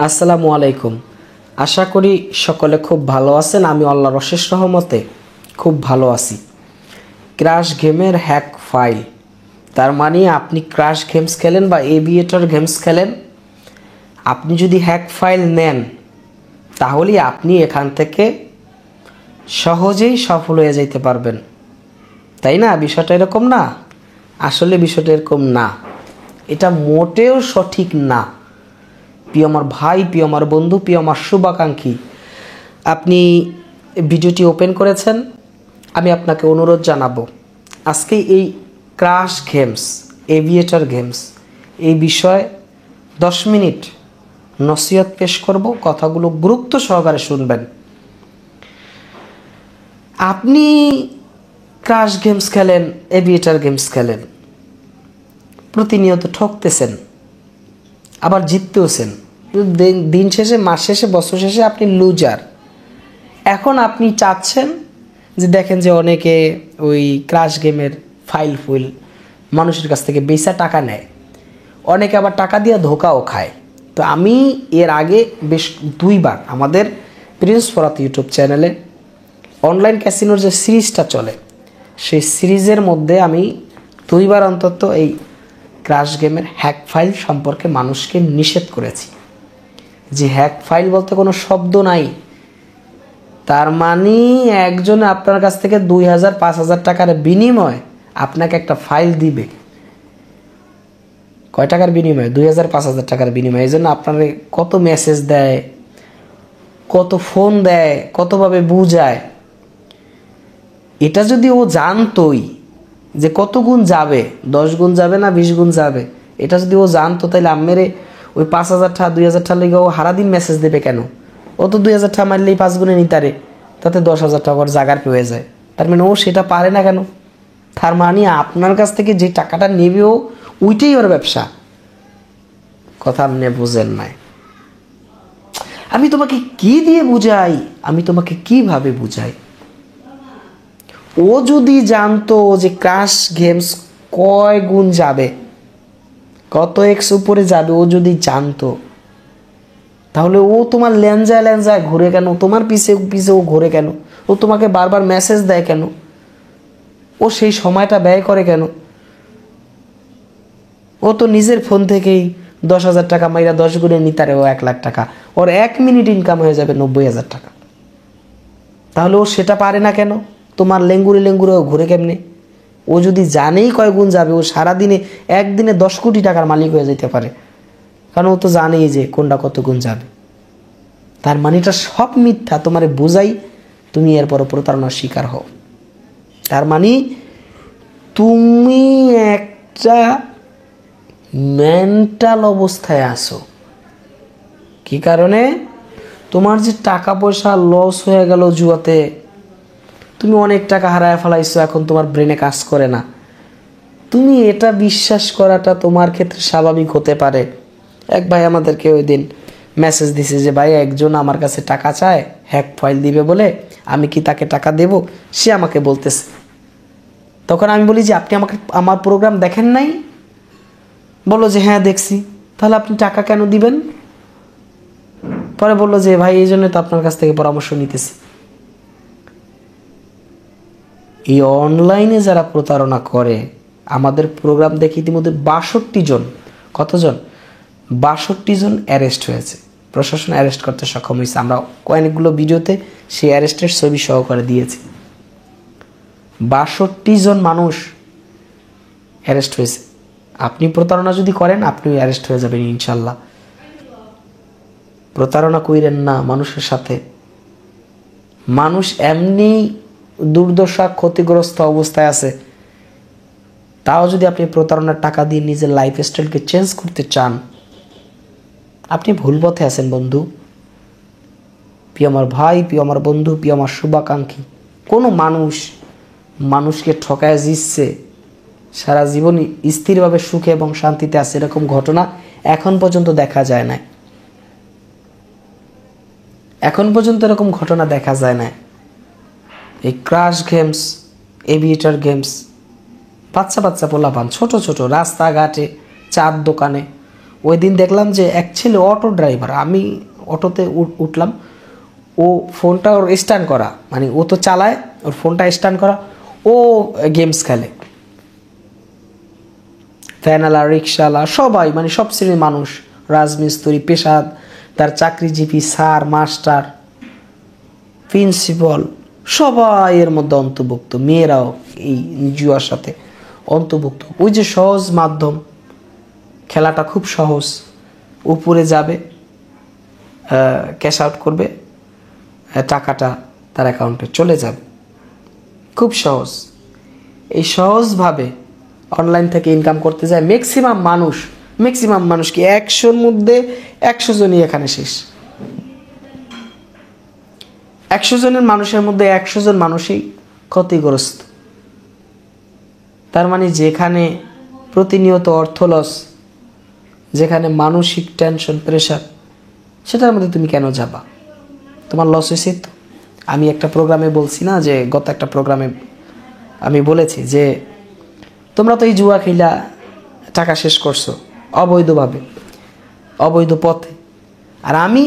আসসালামু আলাইকুম। আশা করি সকলে খুব ভালো আছেন। আমি আল্লাহর অশেষ রহমতে খুব ভালো আছি। ক্র্যাশ গেমের হ্যাক ফাইল, তার মানে আপনি ক্র্যাশ গেমস খেলেন বা এভিয়েটর গেমস খেলেন, আপনি যদি হ্যাক ফাইল নেন তাহলে আপনি এখান থেকে সহজেই সফল হয়ে যেতে পারবেন, তাই না? বিষয়টা এরকম না। আসলে বিষয়টা এরকম না, এটা মোটেও সঠিক না। প্রিয় আমার ভাই, প্রিয় আমার বন্ধু, প্রিয় আমার শুভাকাঙ্ক্ষী, আপনি ভিডিওটি ওপেন করেছেন, আমি আপনাকে অনুরোধ জানাবো আজকে এই ক্র্যাশ গেমস, এভিয়েটর গেমস এই বিষয়ে 10 মিনিট নসিহত পেশ করব। কথাগুলো গুরুত্ব সহকারে শুনবেন। আপনি ক্র্যাশ গেমস খেলেন, এভিয়েটর গেমস খেলেন, প্রতিনিয়ত ঠকতেছেন, আবার জিততেওছেন। দিন শেষে, মাস শেষে, বছর শেষে আপনি লুজার। এখন আপনি চাচ্ছেন যে দেখেন যে অনেকে ওই ক্র্যাশ গেমের ফাইল মানুষের কাছ থেকে বেচা টাকা নেয়, অনেকে আবার টাকা দিয়ে ধোকাও খায়। তো আমি এর আগে বেশ 2 বার আমাদের প্রিন্স ফরাত ইউটিউব চ্যানেলে অনলাইন ক্যাসিনোর যে সিরিজটা চলে, সেই সিরিজের মধ্যে আমি 2 বার অন্তত এই ক্র্যাশ গেমের হ্যাক ফাইল সম্পর্কে মানুষকে নিষেধ করেছি। যে হ্যাক ফাইল বলতে কোনো শব্দ নাই, তার মানে একজনে আপনার কাছ থেকে 2000-5000 টাকার বিনিময়ে আপনাকে একটা ফাইল দিবে। কয় টাকার বিনিময়ে? 2000-5000 টাকার বিনিময়ে। এই জন্য আপনার কত মেসেজ দেয়, কত ফোন দেয়, কতভাবে বুঝায়। এটা যদি ও জানতোই যে কত গুণ যাবে, 10 গুণ যাবে না 20 গুণ যাবে, এটা যদি ও জানতো তাহলে আমেরে ওই 5000 টাকা 2000 টাকা লেগে ও সারাদিন মেসেজ দেবে কেন? ও তো 2000 টাকা মারলেই 5 গুণে নিতারে, তাতে 10,000 টাকা জাগার পেয়ে যায়। তার মানে ও সেটা পারে না কেন? তার মানে আপনার কাছ থেকে যে টাকাটা নেবে ও, ওইটাই ওর ব্যবসা। কথা আপনি বুঝেন নাই। আমি তোমাকে কি দিয়ে বুঝাই, আমি তোমাকে কিভাবে বুঝাই? ও যদি জানতো যে ক্র্যাশ গেমস কয় গুণ যাবে, কত এক্স উপরে যাবে, ও যদি জানতো তাহলে ও তোমার ল্যাঞ্জায় ঘুরে কেন? তোমার পিছে পিছে ও ঘুরে কেন? ও তোমাকে বারবার মেসেজ দেয় কেন? ও সেই সময়টা ব্যয় করে কেন? ও তো নিজের ফোন থেকেই 10,000 টাকা মাইরা 10 গুণে নিতারে ও 1 লাখ টাকা, ওর 1 মিনিট ইনকাম হয়ে যাবে 90,000 টাকা। তাহলে ও সেটা পারে না কেন? তোমার লেঙ্গুরে ও ঘুরে কেমনে? ও যদি জানেই কয় গুণ যাবে, ও সারাদিনে একদিনে 10 কোটি টাকার মালিক হয়ে যেতে পারে, কারণ ও তো জানেই যে কোনটা কত গুণ যাবে। তার মানে এটা সব মিথ্যা। তোমারে বোঝাই, তুমি এরপরও প্রতারণার শিকার হও। তার মানে তুমি একটা মেন্টাল অবস্থায় আছো। কি কারণে? তোমার যে টাকা পয়সা লস হয়ে গেল জুয়াতে, তুমি অনেক টাকা হারায় ফেলাইছো, এখন তোমার ব্রেনে কাজ করে না। তুমি এটা বিশ্বাস করাটা তোমার ক্ষেত্রে স্বাভাবিক হতে পারে। এক ভাই আমাদেরকে ওই দিন মেসেজ দিছে যে ভাই একজন আমার কাছে টাকা চায় হ্যাক ফাইল দিবে বলে, আমি কি তাকে টাকা দেব? সে আমাকে বলতেছে। তখন আমি বলি যে আপনি আমাকে আমার প্রোগ্রাম দেখেন নাই? বললো যে হ্যাঁ দেখছি। তাহলে আপনি টাকা কেন দিবেন? পরে বললো যে ভাই এই জন্য তো আপনার কাছ থেকে পরামর্শ নিতেছি। এই অনলাইনে যারা প্রতারণা করে, আমাদের প্রোগ্রাম দেখে ইতিমধ্যে 62 জন, কতজন? 62 জন অ্যারেস্ট হয়েছে। প্রশাসন অ্যারেস্ট করতে সক্ষম হয়েছে। আমরা কয়েকগুলো ভিডিওতে সেই অ্যারেস্টের ছবি সহকারে দিয়েছি। 62 জন মানুষ অ্যারেস্ট হয়েছে। আপনি প্রতারণা যদি করেন, আপনিও অ্যারেস্ট হয়ে যাবেন ইনশাল্লাহ। প্রতারণা কইরেন না মানুষের সাথে। মানুষ এমনি দুর্দশা ক্ষতিগ্রস্ত অবস্থায় আছে, তাও যদি আপনি প্রতারণার টাকা দিয়ে নিজের লাইফ স্টাইলকে চেঞ্জ করতে চান, আপনি ভুল পথে আছেন বন্ধু। প্রিয় আমার ভাই, প্রিয় আমার বন্ধু, প্রিয় আমার শুভাকাঙ্ক্ষী, কোনো মানুষকে ঠকায় জিতছে, সারা জীবন স্থিরভাবে সুখে এবং শান্তিতে আছে, এরকম ঘটনা এখন পর্যন্ত দেখা যায় না। এখন পর্যন্ত এরকম ঘটনা দেখা যায় না। এই ক্র্যাশ গেমস, এভিয়েটর গেমস, বাচ্চা পোলাপান, ছোট রাস্তাঘাটে, চার দোকানে, ওই দিন দেখলাম যে এক ছেলে অটো ড্রাইভার, আমি অটোতে উঠলাম, ও ফোনটা ওর স্ট্যান্ড করা, মানে ও তো চালায়, ওর ফোনটা স্ট্যান্ড করা, ও গেমস খেলে। ভ্যানালা, রিক্সাওয়ালা, সবাই, মানে সব শ্রেণীর মানুষ, রাজমিস্ত্রি, পেশাদ, তার চাকরিজীবী, স্যার, মাস্টার, প্রিন্সিপাল, সবাই এর মধ্যে অন্তর্ভুক্ত। মেয়েরাও এই জুয়ার সাথে অন্তর্ভুক্ত। ওই যে সহজ মাধ্যম, খেলাটা খুব সহজ, উপরে যাবে, ক্যাশ আউট করবে, টাকাটা তার অ্যাকাউন্টে চলে যাবে, খুব সহজ। এই সহজভাবে অনলাইন থেকে ইনকাম করতে যায় ম্যাক্সিমাম মানুষ কি 100-র মধ্যে 100 জনই এখানে শেষ। 100 জনের মানুষের মধ্যে 100 জন মানুষই ক্ষতিগ্রস্ত। তার মানে যেখানে প্রতিনিয়ত অর্থ লস, যেখানে মানসিক টেনশন, প্রেশার, সেটার মধ্যে তুমি কেন যাবা? তোমার লস হয়েছে তো। আমি একটা প্রোগ্রামে বলছি না, যে গত একটা প্রোগ্রামে আমি বলেছি যে তোমরা তো এই জুয়া খেলা টাকা শেষ করছো অবৈধভাবে, অবৈধ পথে, আর আমি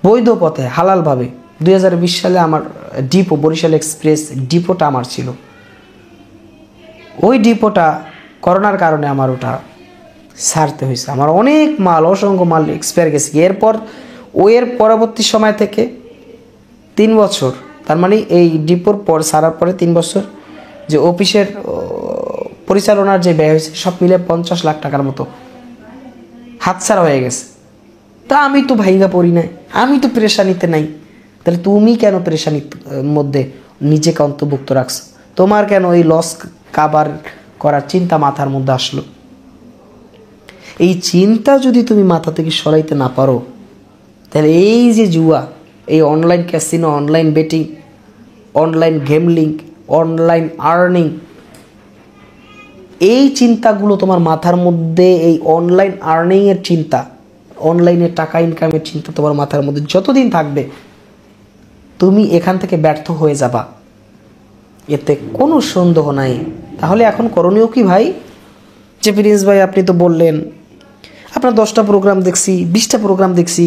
বৈধ পথে, হালালভাবে। 2020 সালে আমার ডিপো, বরিশাল এক্সপ্রেস ডিপোটা আমার ছিল। ওই ডিপোটা করোনার কারণে আমার ওটা ছাড়তে হয়েছে। আমার অনেক মাল, অসংখ্য মাল এক্সপায়ার গেছে। এর পরবর্তী সময় থেকে 3 বছর, তার মানে এই ডিপোর পর ছাড়ার পরে 3 বছর যে অফিসের পরিচালনার যে ব্যয় হয়েছে, সব মিলে 50 লাখ টাকার মতো হাতছাড়া হয়ে গেছে। তা আমি তো ভাইঙ্গা পড়ি নাই, আমি তো পেরেশানিতে নাই। তাহলে তুমি কেন পেরেশানির মধ্যে নিজেকে অন্তর্ভুক্ত রাখছো? তোমার কেন এই লস কাবার করার চিন্তা মাথার মধ্যে আসলো? এই চিন্তা যদি তুমি মাথা থেকে সরাইতে না পারো, তাহলে এই যে জুয়া, এই online casino, online betting, online gambling, online earning, এই চিন্তাগুলো তোমার মাথার মধ্যে, এই অনলাইন আর্নিংয়ের চিন্তা, অনলাইনে টাকা ইনকামের চিন্তা তোমার মাথার মধ্যে যতদিন থাকবে, তুমি এখান থেকে ব্যর্থ হয়ে যাবা, এতে কোনো সন্দেহ নাই। তাহলে এখন করণীয় কি ভাই? যে প্রিন্স ভাই আপনি তো বললেন আপনার 10টা প্রোগ্রাম দেখছি, 20টা প্রোগ্রাম দেখছি,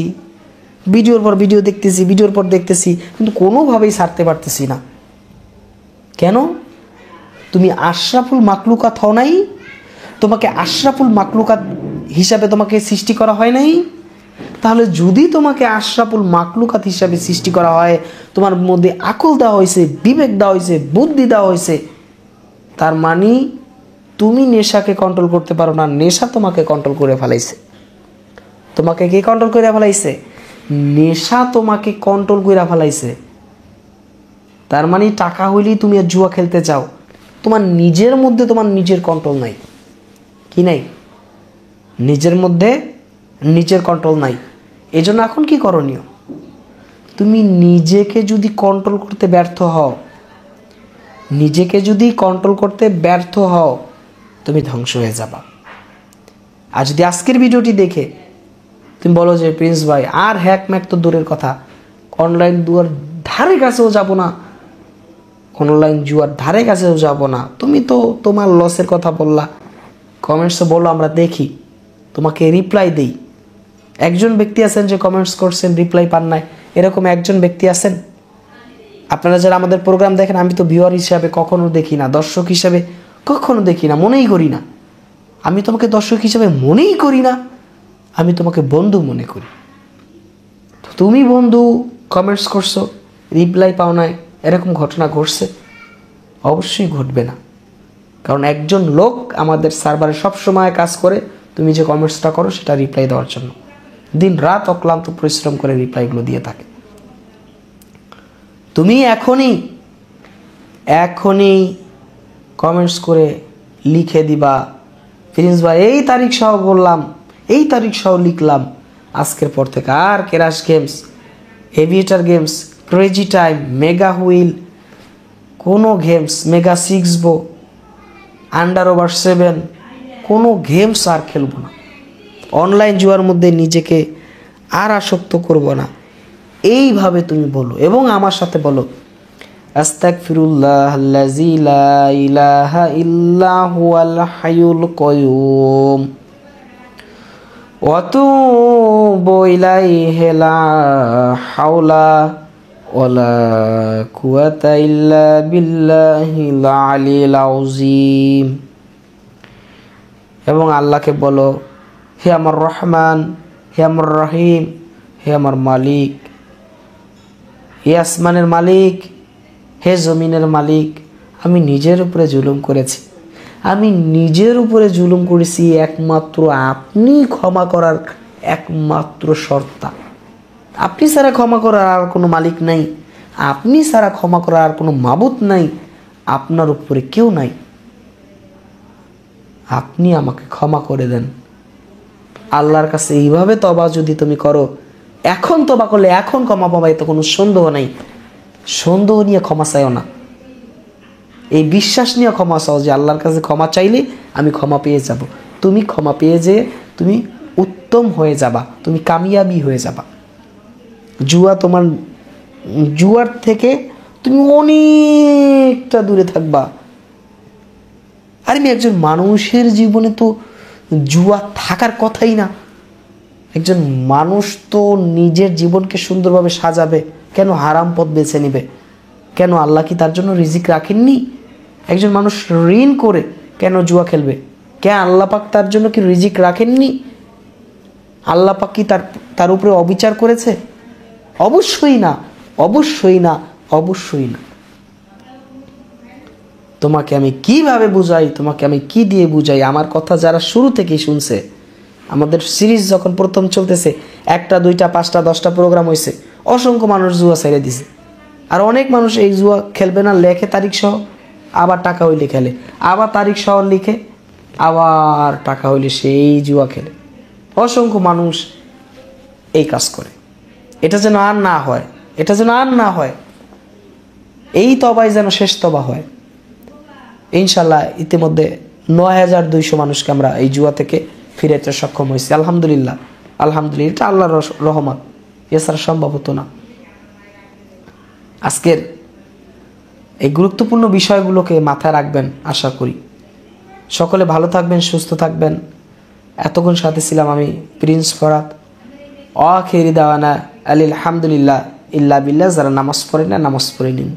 ভিডিওর পর ভিডিও দেখতেছি, ভিডিওর পর দেখতেছি, কিন্তু কোনোভাবেই ছাড়তে পারতেছি না। কেন? তুমি আশরাফুল মাকলুকাত হও নাই? তোমাকে আশরাফুল মাকলুকাত হিসাবে তোমাকে সৃষ্টি করা হয় নাই? তাহলে যদি তোমাকে আশরাফুল মাকলুকাত হিসাবে সৃষ্টি করা হয়, তোমার মধ্যে আকল দেওয়া হয়েছে, বিবেক দেওয়া হয়েছে, বুদ্ধি দেওয়া হয়েছে, তার মানে তুমি নেশাকে কন্ট্রোল করতে পারো না, নেশা তোমাকে কন্ট্রোল করে ফেলাইছে। তোমাকে কে কন্ট্রোল করে ফেলাইছে? নেশা তোমাকে কন্ট্রোল করে ফেলাইছে। তার মানে টাকা হইলেই তুমি আর জুয়া খেলতে চাও। তোমার নিজের মধ্যে তোমার নিজের কন্ট্রোল নাই। কি নাই? নিজের মধ্যে নিজের কন্ট্রোল নাই। এই জন্য এখন কি করণীয়? তুমি নিজেকে যদি কন্ট্রোল করতে ব্যর্থ হও, নিজেকে যদি কন্ট্রোল করতে ব্যর্থ হও, তুমি ধ্বংস হয়ে যাবা। আর যদি আজকের ভিডিওটি দেখে তুমি বলো যে প্রিন্স ভাই আর হ্যাক ম্যাক তো দূরের কথা, অনলাইন জুয়ার ধারে কাছেও যাব না, অনলাইন জুয়ার ধারে কাছেও যাব না, তুমি তো তোমার লসের কথা বললা, কমেন্টসে বলো, আমরা দেখি, তোমাকে রিপ্লাই দিই। একজন ব্যক্তি আছেন যে কমেন্টস করছেন, রিপ্লাই পান নাই, এরকম একজন ব্যক্তি আছেন? আপনারা যারা আমাদের প্রোগ্রাম দেখেন, আমি তো ভিউয়ার হিসাবে কখনো দেখি না, দর্শক হিসাবে কখনো দেখি না, মনেই করি না। আমি তোমাকে দর্শক হিসাবে মনেই করি না, আমি তোমাকে বন্ধু মনে করি। তুমি বন্ধু, কমেন্টস করছো, রিপ্লাই পাও নাই, এরকম ঘটনা ঘটছে? অবশ্যই ঘটবে না, কারণ একজন লোক আমাদের সার্ভারে সবসময় কাজ করে, তুমি যে কমেন্টসটা করো সেটা রিপ্লাই দেওয়ার জন্য, দিন রাত অক্লান্ত পরিশ্রম করে রিপ্লাইগুলো দিয়ে থাকে। তুমি এখনই কমেন্টস করে লিখে দিবা, প্রিন্স ভাই এই তারিখ সহ বললাম, এই তারিখ সহ লিখলাম, আজকের পর থেকে আর crash games, aviator games, crazy time, mega wheel, কোনো গেমস, মেগা 6 বো, আন্ডার ওভার 7, কোনো গেমস আর খেলবো না। অনলাইন জুয়ার মধ্যে নিজেকে আর আসক্ত করব না, এইভাবে তুমি বলো। এবং আমার সাথে বলো, আস্তাগফিরুল্লাহাল্লাযী লা ইলাহা ইল্লা হুয়াল হাইয়ুল কাইয়্যুম ওয়াতুবু ইলাইহি লা হাওলা ওয়ালা কুওয়াতা ইল্লা বিল্লাহিল আলিয়্যিল আযীম। এবং আল্লাহকে বলো, হে আমার রহমান, হে আমার রহিম, হে আমার মালিক, হে আসমানের মালিক, হে জমিনের মালিক, আমি নিজের উপরে জুলুম করেছি, আমি নিজের উপরে জুলুম করেছি, একমাত্র আপনি ক্ষমা করার একমাত্র সর্তা। আপনি ছাড়া ক্ষমা করার আর কোনো মালিক নাই, আপনি ছাড়া ক্ষমা করার আর কোনো মাবুদ নাই, আপনার উপরে কেউ নাই, আপনি আমাকে ক্ষমা করে দেন। আল্লাহর কাছে এইভাবে তবা যদি তুমি করো, এখন তবা করলে এখন ক্ষমা পাবা, এতে কোনো সন্দেহ নাই। সন্দেহ নিয়ে ক্ষমা চাইও না, এই বিশ্বাস নিয়ে ক্ষমা চাও যে আল্লাহর কাছে ক্ষমা চাইলে আমি ক্ষমা পেয়ে যাব। তুমি ক্ষমা পেয়ে যেয়ে তুমি উত্তম হয়ে যাবা, তুমি কামিয়াবি হয়ে যাবা। জুয়ার থেকে তুমি অনেকটা দূরে থাকবা। আর একজন মানুষের জীবনে তো জুয়া থাকার কথাই না। একজন মানুষ তো নিজের জীবনকে সুন্দরভাবে সাজাবে, কেন হারাম পথ বেছে নিবে? কেন আল্লাহ কি তার জন্য রিজিক রাখেননি? একজন মানুষ ঋণ করে কেন জুয়া খেলবে? কেন আল্লাহ পাক তার জন্য কি রিজিক রাখেননি? আল্লাহ পাক কি তার উপরে অবিচার করেছে? অবশ্যই না, অবশ্যই না, অবশ্যই না। তোমাকে আমি কিভাবে বুঝাই, তোমাকে আমি কি দিয়ে বুঝাই? আমার কথা যারা শুরু থেকেই শুনছে, আমাদের সিরিজ যখন প্রথম চলতেছে, 1টা 2টা 5টা 10টা প্রোগ্রাম হয়েছে, অসংখ্য মানুষ জুয়া ছেড়ে দিছে। আর অনেক মানুষ এই জুয়া খেলবে না, লেখে তারিখ সহ, আবার টাকা হইলে খেলে, আবার তারিখ সহ লিখে, আবার টাকা হইলে সেই জুয়া খেলে। অসংখ্য মানুষ এই কাজ করে। এটা যেন আর না হয়, এটা যেন আর না হয়, এই তবাই যেন শেষ তবা হয়। ইনশাল্লাহ ইতিমধ্যে 9200 মানুষকে আমরা এই জুয়া থেকে ফিরাতে সক্ষম হয়েছি। আলহামদুলিল্লাহ, আলহামদুলিল্লাহ, এটা আল্লাহর রহমত, এছাড়া সম্ভব হতো না। আজকের এই গুরুত্বপূর্ণ বিষয়গুলোকে মাথায় রাখবেন আশা করি। সকলে ভালো থাকবেন, সুস্থ থাকবেন। এতক্ষণ সাথে ছিলাম আমি প্রিন্স ফরাদ। আখিরি দাওয়ানা আলহামদুলিল্লাহ ইল্লা বিল্লাহ। যারা নামাজ পড়েন না, নামাজ পড়ে নিন।